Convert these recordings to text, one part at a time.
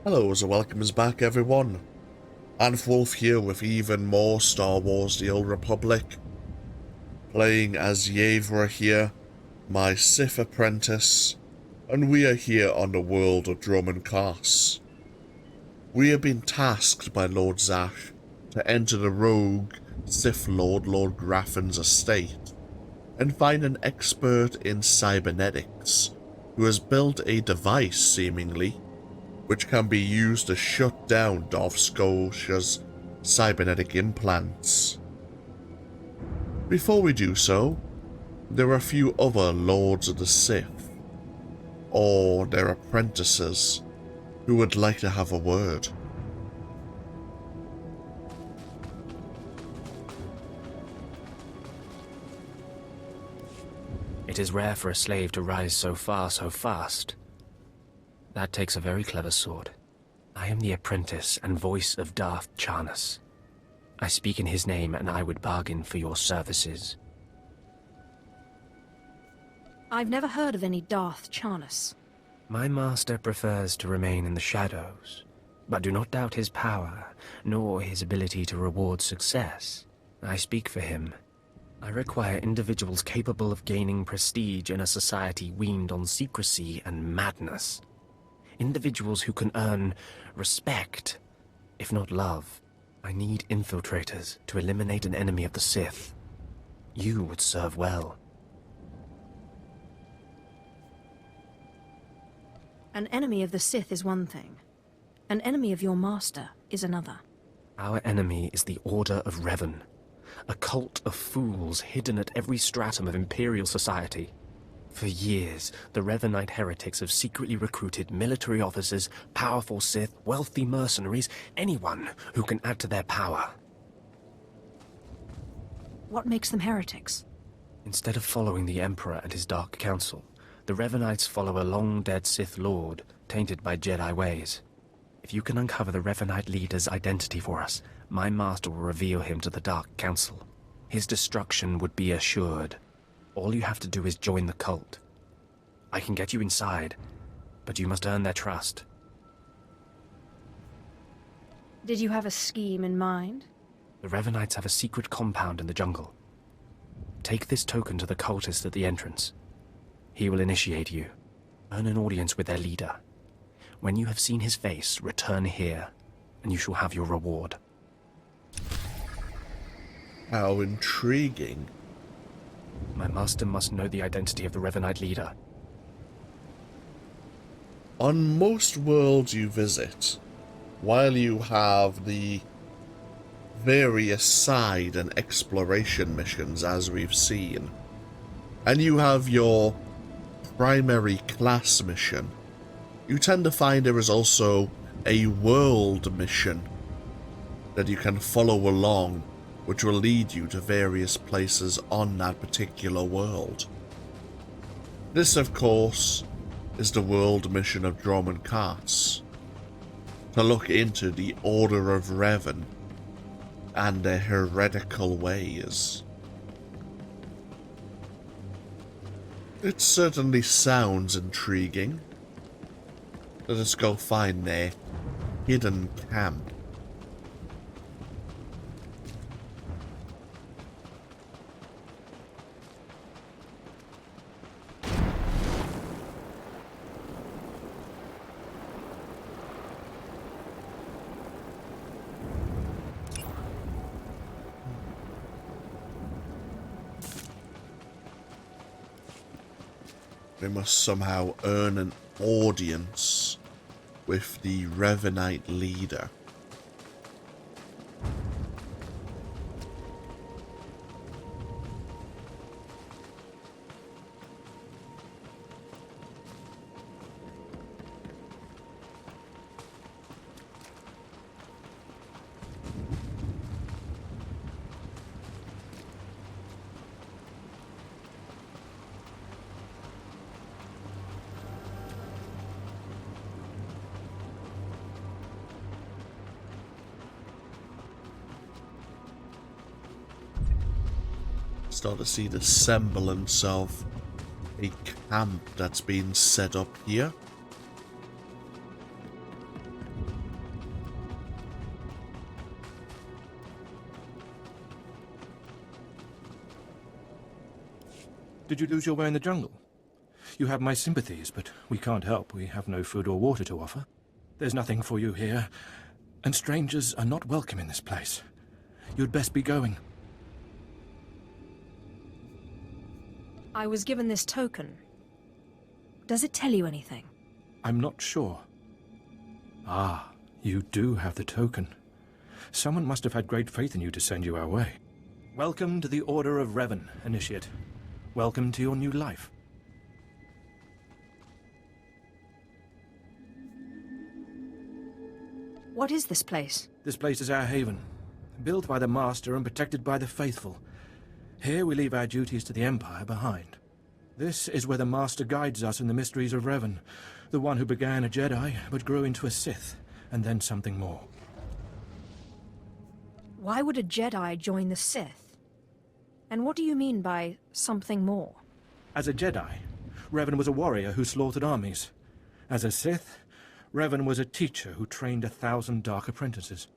Hello and welcome back everyone. Wolf here with even more Star Wars The Old Republic. Playing as Yevrà here, my Sith apprentice, and we are here on the world of Dromund Kaas. We have been tasked by Lord Zash to enter the rogue Sith Lord Graffin's estate and find an expert in cybernetics who has built a device, seemingly, which can be used to shut down Darth Skotia's cybernetic implants. Before we do so, there are a few other Lords of the Sith, or their apprentices, who would like to have a word. It is rare for a slave to rise so far so fast. That takes a very clever sword. I am the apprentice and voice of Darth Kaas. I speak in his name, and I would bargain for your services. I've never heard of any Darth Kaas. My master prefers to remain in the shadows, but do not doubt his power, nor his ability to reward success. I speak for him. I require individuals capable of gaining prestige in a society weaned on secrecy and madness. Individuals who can earn respect, if not love. I need infiltrators to eliminate an enemy of the Sith. You would serve well. An enemy of the Sith is one thing. An enemy of your master is another. Our enemy is the Order of Revan, a cult of fools hidden at every stratum of Imperial society. For years, the Revanite heretics have secretly recruited military officers, powerful Sith, wealthy mercenaries, anyone who can add to their power. What makes them heretics? Instead of following the Emperor and his Dark Council, the Revanites follow a long-dead Sith Lord, tainted by Jedi ways. If you can uncover the Revanite leader's identity for us, my master will reveal him to the Dark Council. His destruction would be assured. All you have to do is join the cult. I can get you inside, but you must earn their trust. Did you have a scheme in mind? The Revanites have a secret compound in the jungle. Take this token to the cultist at the entrance. He will initiate you. Earn an audience with their leader. When you have seen his face, return here, and you shall have your reward. How intriguing. My master must know the identity of the Revanite leader. On most worlds you visit, while you have the various side and exploration missions as we've seen, and you have your primary class mission, you tend to find there is also a world mission that you can follow along, which will lead you to various places on that particular world. This, of course, is the world mission of Dromund Kaas, to look into the Order of Revan and their heretical ways. It certainly sounds intriguing. Let us go find their hidden camp. They must somehow earn an audience with the Revanite leader. Start to see the semblance of a camp that's been set up here. Did you lose your way in the jungle? You have my sympathies, but we can't help. We have no food or water to offer. There's nothing for you here, and strangers are not welcome in this place. You'd best be going. I was given this token. Does it tell you anything? I'm not sure. Ah, you do have the token. Someone must have had great faith in you to send you our way. Welcome to the Order of Revan, Initiate. Welcome to your new life. What is this place? This place is our haven, built by the Master and protected by the faithful. Here we leave our duties to the Empire behind. This is where the Master guides us in the mysteries of Revan, the one who began a Jedi but grew into a Sith, and then something more. Why would a Jedi join the Sith? And what do you mean by something more? As a Jedi, Revan was a warrior who slaughtered armies. As a Sith, Revan was a teacher who trained 1,000 dark apprentices.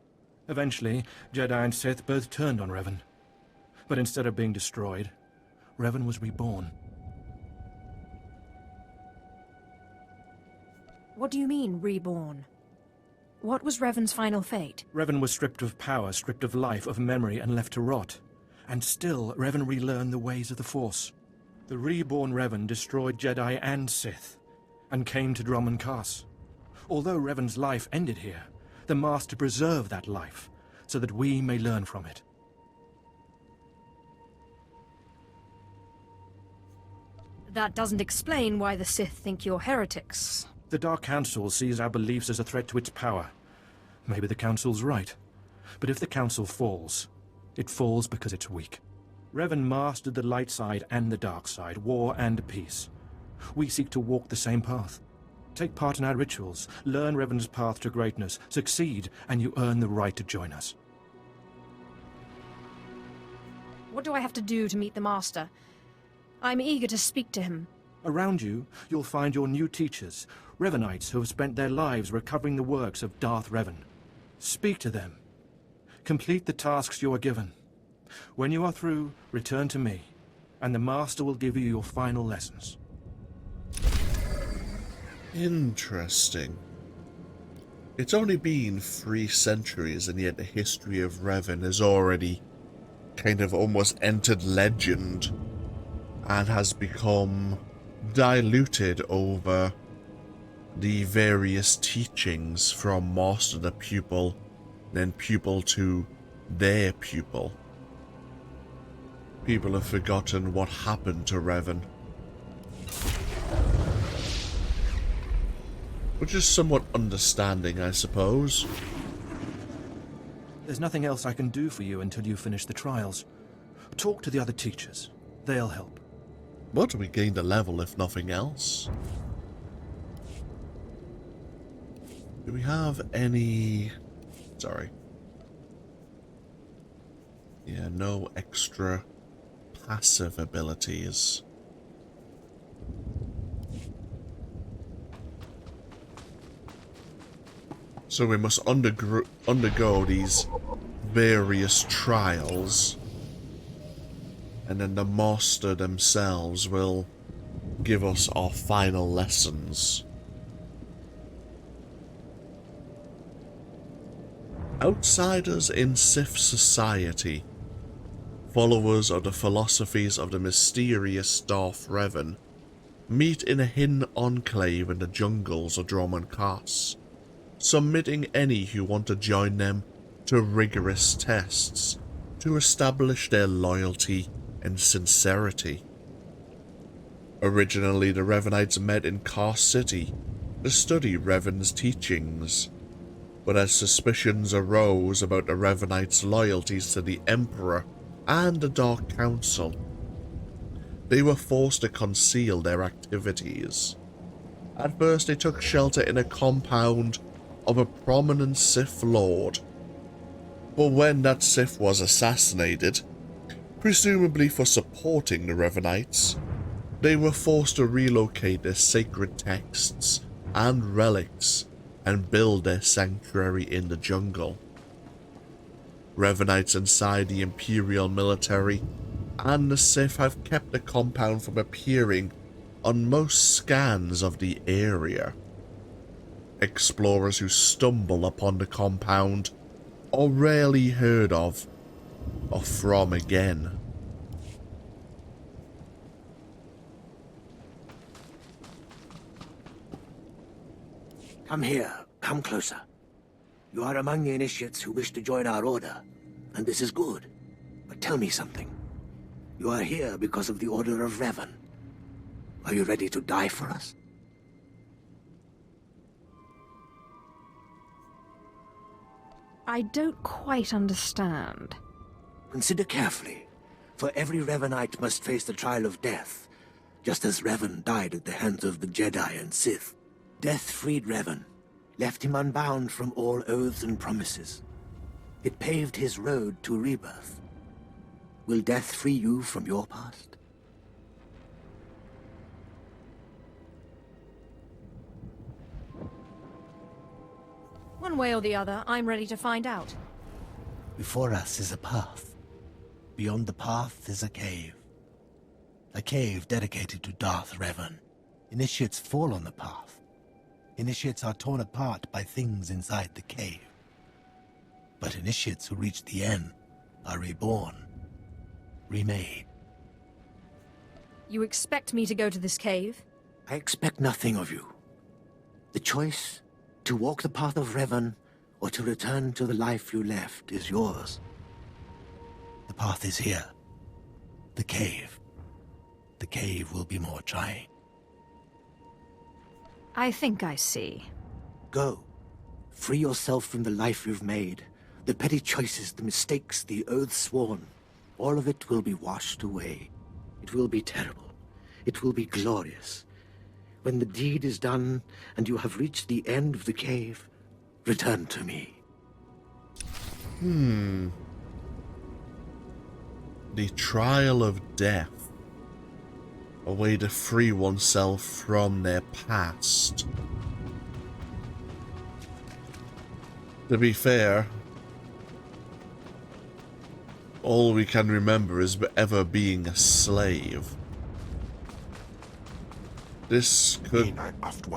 Eventually, Jedi and Sith both turned on Revan. But instead of being destroyed, Revan was reborn. What do you mean, reborn? What was Revan's final fate? Revan was stripped of power, stripped of life, of memory, and left to rot. And still, Revan relearned the ways of the Force. The reborn Revan destroyed Jedi and Sith, and came to Dromund Kaas. Although Revan's life ended here, the Master preserved that life, so that we may learn from it. That doesn't explain why the Sith think you're heretics. The Dark Council sees our beliefs as a threat to its power. Maybe the Council's right. But if the Council falls, it falls because it's weak. Revan mastered the light side and the dark side, war and peace. We seek to walk the same path. Take part in our rituals, learn Revan's path to greatness, succeed, and you earn the right to join us. What do I have to do to meet the Master? I'm eager to speak to him. Around you, you'll find your new teachers, Revanites who have spent their lives recovering the works of Darth Revan. Speak to them. Complete the tasks you are given. When you are through, return to me, and the Master will give you your final lessons. Interesting. It's only been 3 centuries, and yet the history of Revan has already kind of almost entered legend and has become diluted over the various teachings from master to pupil, then pupil to their pupil. People have forgotten what happened to Revan, which is somewhat understanding, I suppose. There's nothing else I can do for you until you finish the trials. Talk to the other teachers. They'll help. But we gained a level, if nothing else. Do we have any... Sorry. Yeah, no extra passive abilities. So we must undergo these various trials, and then the Master themselves will give us our final lessons. Outsiders in Sith society, followers of the philosophies of the mysterious Darth Revan, meet in a hidden enclave in the jungles of Dromund Kaas, submitting any who want to join them to rigorous tests to establish their loyalty and sincerity. Originally, the Revanites met in Kaas City to study Revan's teachings, but as suspicions arose about the Revanites' loyalties to the Emperor and the Dark Council, they were forced to conceal their activities. At first, they took shelter in a compound of a prominent Sith Lord, but when that Sith was assassinated, presumably for supporting the Revanites, they were forced to relocate their sacred texts and relics and build their sanctuary in the jungle. Revanites inside the Imperial military and the Sith have kept the compound from appearing on most scans of the area. Explorers who stumble upon the compound are rarely heard of or from again. Come here. Come closer. You are among the initiates who wish to join our order, and this is good. But tell me something. You are here because of the Order of Revan. Are you ready to die for us? I don't quite understand. Consider carefully, for every Revanite must face the trial of death, just as Revan died at the hands of the Jedi and Sith. Death freed Revan, left him unbound from all oaths and promises. It paved his road to rebirth. Will death free you from your past? One way or the other, I'm ready to find out. Before us is a path. Beyond the path is a cave. A cave dedicated to Darth Revan. Initiates fall on the path. Initiates are torn apart by things inside the cave. But initiates who reach the end are reborn. Remade. You expect me to go to this cave? I expect nothing of you. The choice to walk the path of Revan or to return to the life you left is yours. The path is here. The cave. The cave will be more trying. I think I see. Go. Free yourself from the life you've made. The petty choices, the mistakes, the oaths sworn. All of it will be washed away. It will be terrible. It will be glorious. When the deed is done and you have reached the end of the cave, return to me. The trial of death. A way to free oneself from their past. To be fair, all we can remember is ever being a slave. This could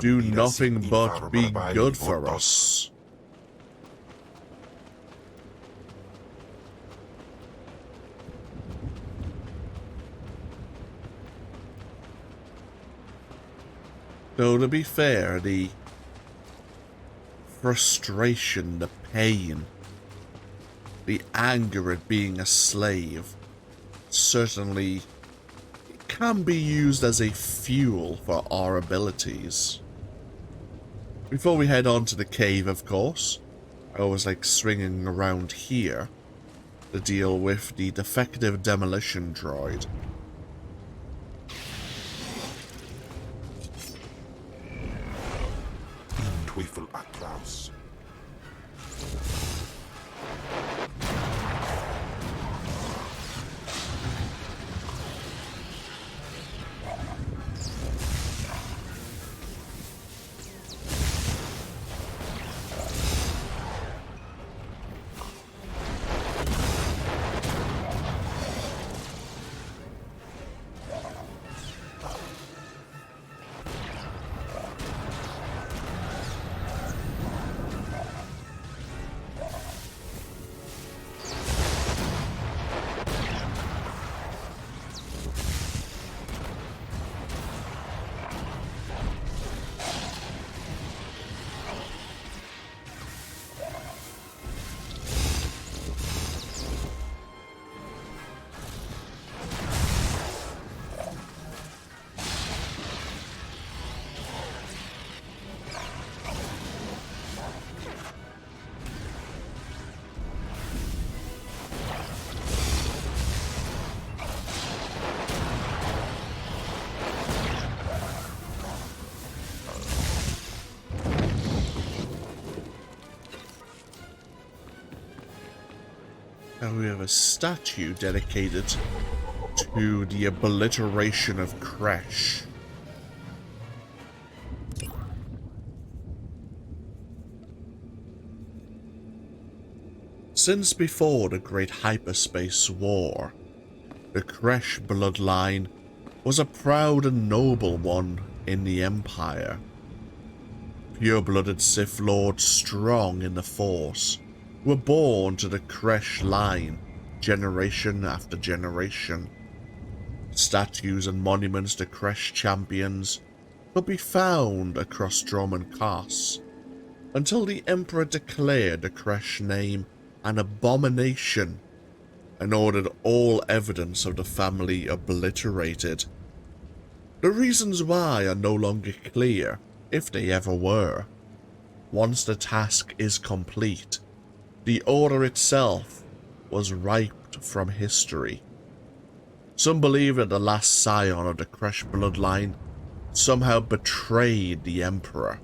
do nothing but be good for us. Though, to be fair, the frustration, the pain, the anger at being a slave certainly can be used as a fuel for our abilities. Before we head on to the cave, of course, I always like swinging around here to deal with the defective demolition droid. Teufel Atlas. Now we have a statue dedicated to the obliteration of Kresh. Since before the Great Hyperspace War, The Kresh bloodline was a proud and noble one in the Empire. Pure-blooded Sith Lords strong in the Force were born to the Kresh line generation after generation. Statues and monuments to Kresh champions could be found across Dromund Kaas until the Emperor declared the Kresh name an abomination and ordered all evidence of the family obliterated. The reasons why are no longer clear, if they ever were. Once the task is complete, the order itself was wiped from history. Some believe that the last scion of the Kresh bloodline somehow betrayed the Emperor,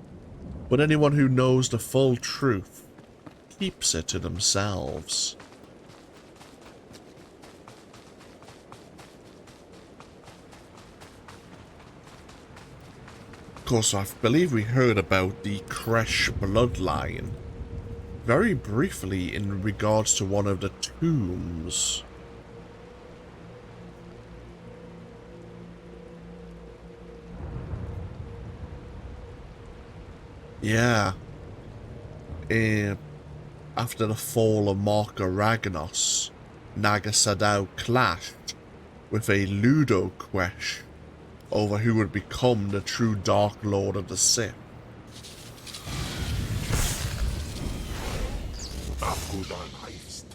but anyone who knows the full truth keeps it to themselves. Of course, I believe we heard about the Kresh bloodline very briefly in regards to one of the tombs. Yeah. After the fall of Marka Ragnos, Naga Sadow clashed with a Ludo Quesh over who would become the true Dark Lord of the Sith. Afghudan heist.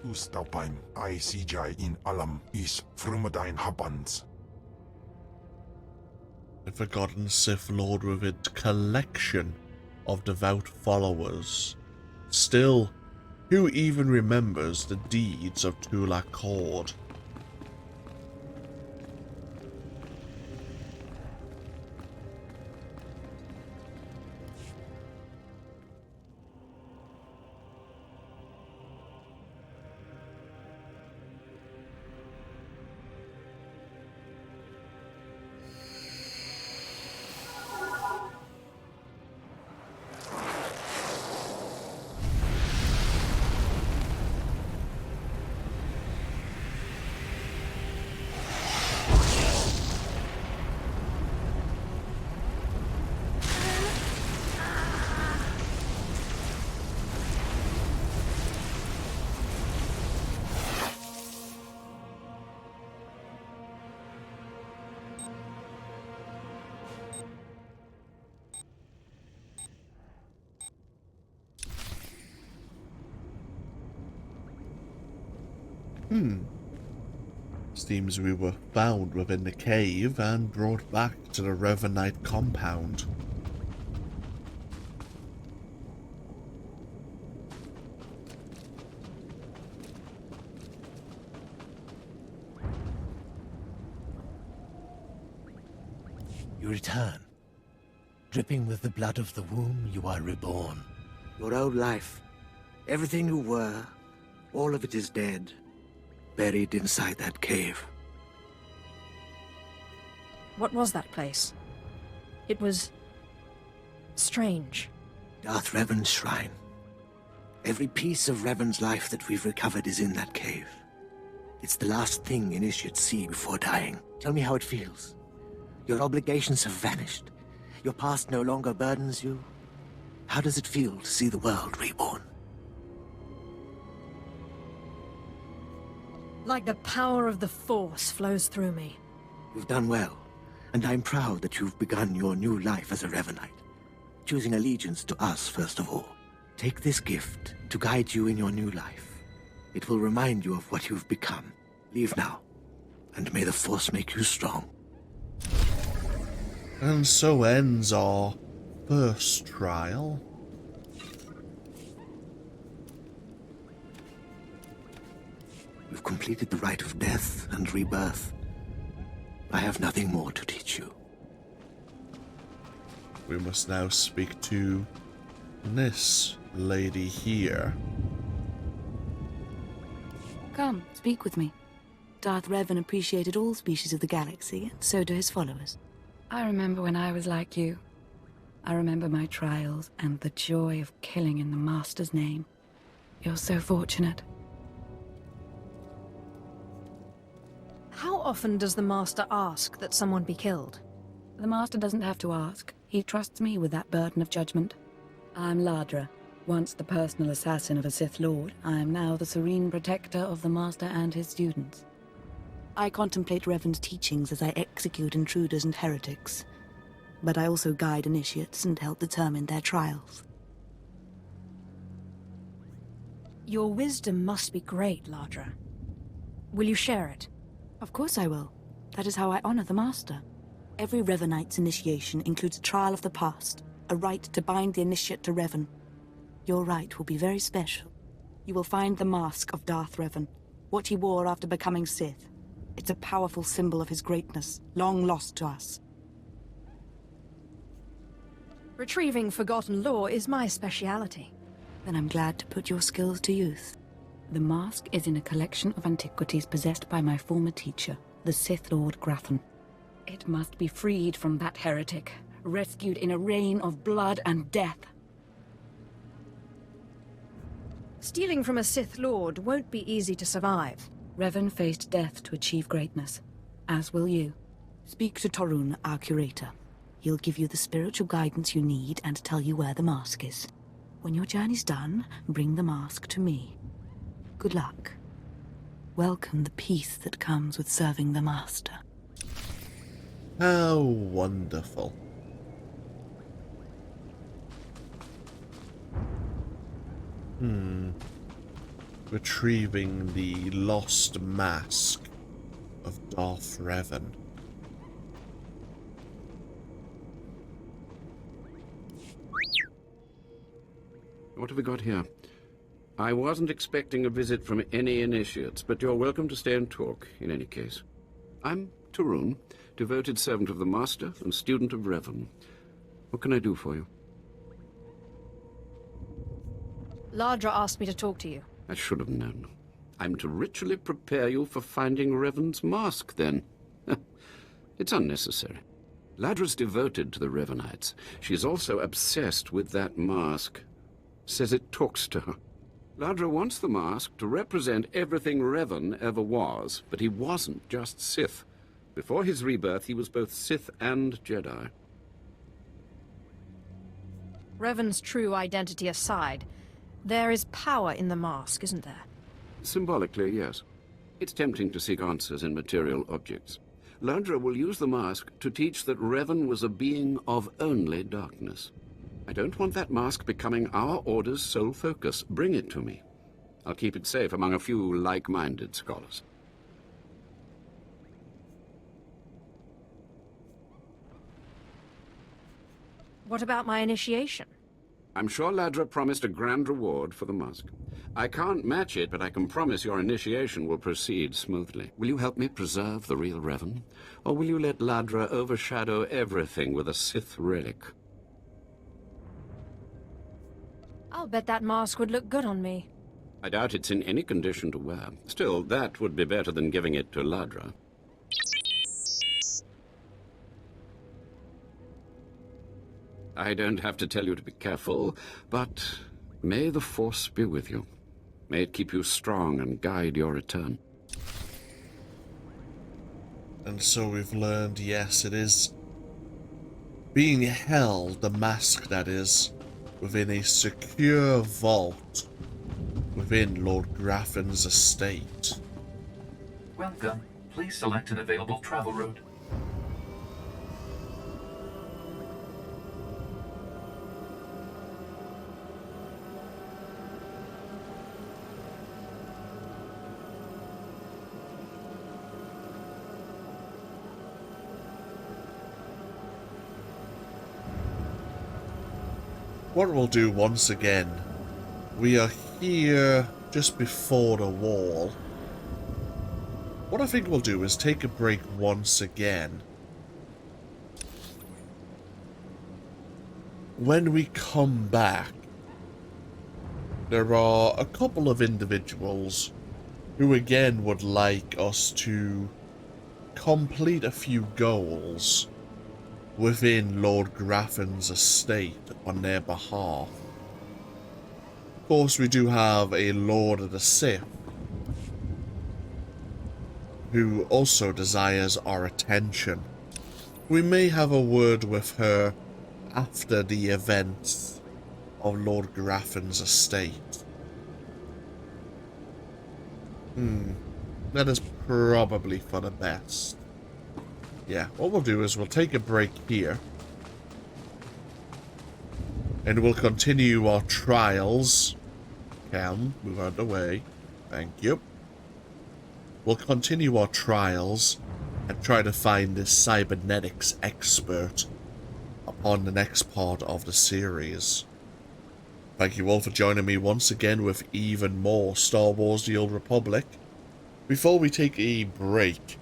Ustaupain I CJ in Alam is Frumadine Habans. A forgotten Sith Lord with its collection of devout followers. Still, who even remembers the deeds of Tulak Cord? Seems we were found within the cave and brought back to the Revanite compound. You return. Dripping with the blood of the womb, you are reborn. Your old life, everything you were, All of it is dead, buried inside that cave. What was that place? It was strange. Darth Revan's shrine. Every piece of Revan's life that we've recovered is in that cave. It's the last thing initiates see before dying. Tell me how it feels. Your obligations have vanished. Your past no longer burdens you. How does it feel to see the world reborn? Like the power of the Force flows through me. You've done well, and I'm proud that you've begun your new life as a Revanite, choosing allegiance to us first of all. Take this gift to guide you in your new life. It will remind you of what you've become. Leave now, and may the Force make you strong. And so ends our first trial. You've completed the rite of death and rebirth. I have nothing more to teach you. We must now speak to this lady here. Come, speak with me. Darth Revan appreciated all species of the galaxy, and so do his followers. I remember when I was like you. I remember my trials and the joy of killing in the Master's name. You're so fortunate. How often does the Master ask that someone be killed? The Master doesn't have to ask. He trusts me with that burden of judgment. I'm Ladra. Once the personal assassin of a Sith Lord, I am now the serene protector of the Master and his students. I contemplate Revan's teachings as I execute intruders and heretics. But I also guide initiates and help determine their trials. Your wisdom must be great, Ladra. Will you share it? Of course I will. That is how I honor the Master. Every Revanite's initiation includes a trial of the past, a rite to bind the initiate to Revan. Your rite will be very special. You will find the mask of Darth Revan, what he wore after becoming Sith. It's a powerful symbol of his greatness, long lost to us. Retrieving forgotten lore is my speciality. Then I'm glad to put your skills to use. The mask is in a collection of antiquities possessed by my former teacher, the Sith Lord Grathan. It must be freed from that heretic, rescued in a rain of blood and death. Stealing from a Sith Lord won't be easy to survive. Revan faced death to achieve greatness, as will you. Speak to Torun, our curator. He'll give you the spiritual guidance you need and tell you where the mask is. When your journey's done, bring the mask to me. Good luck. Welcome the peace that comes with serving the Master. How wonderful. Retrieving the lost mask of Darth Revan. What have we got here? I wasn't expecting a visit from any initiates, but you're welcome to stay and talk, in any case. I'm Torun, devoted servant of the Master and student of Revan. What can I do for you? Ladra asked me to talk to you. I should have known. I'm to ritually prepare you for finding Revan's mask, then. It's unnecessary. Ladra's devoted to the Revanites. She's also obsessed with that mask. Says it talks to her. Ladra wants the mask to represent everything Revan ever was, but he wasn't just Sith. Before his rebirth, he was both Sith and Jedi. Revan's true identity aside, there is power in the mask, isn't there? Symbolically, yes. It's tempting to seek answers in material objects. Ladra will use the mask to teach that Revan was a being of only darkness. I don't want that mask becoming our Order's sole focus. Bring it to me. I'll keep it safe among a few like-minded scholars. What about my initiation? I'm sure Ladra promised a grand reward for the mask. I can't match it, but I can promise your initiation will proceed smoothly. Will you help me preserve the real Revan? Or will you let Ladra overshadow everything with a Sith relic? I'll bet that mask would look good on me. I doubt it's in any condition to wear. Still, that would be better than giving it to Ladra. I don't have to tell you to be careful, but may the Force be with you. May it keep you strong and guide your return. And so we've learned, yes, it is being held, the mask that is, within a secure vault within Lord Graffin's estate. Welcome. Please select an available travel route. What we'll do once again, we are here just before the wall. What I think we'll do is take a break once again. When we come back, there are a couple of individuals who again would like us to complete a few goals within Lord Graffin's estate on their behalf. Of course, we do have a Lord of the Sith who also desires our attention. We may have a word with her after the events of Lord Graffin's estate. That is probably for the best. Yeah, what we'll do is we'll take a break here. And we'll continue our trials. Cam, move out of the way. Thank you. We'll continue our trials and try to find this cybernetics expert upon the next part of the series. Thank you all for joining me once again with even more Star Wars The Old Republic. Before we take a break,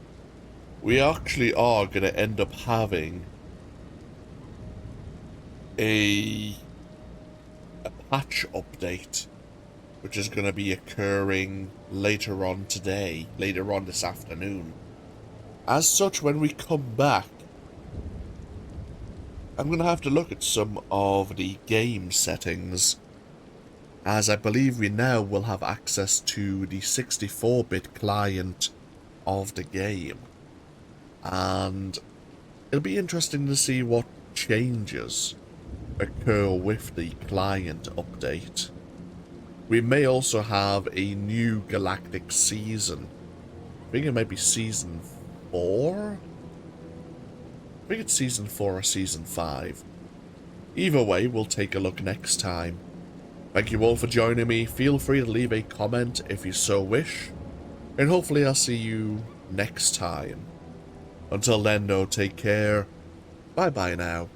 we actually are going to end up having a patch update, which is going to be occurring later on today, later on this afternoon. As such, when we come back, I'm going to have to look at some of the game settings, as I believe we now will have access to the 64-bit client of the game. And it'll be interesting to see what changes occur with the client update. We may also have a new galactic season. I think it might be season 4? I think it's season 4 or season 5. Either way, we'll take a look next time. Thank you all for joining me. Feel free to leave a comment if you so wish. And hopefully I'll see you next time. Until then, though, take care. Bye-bye now.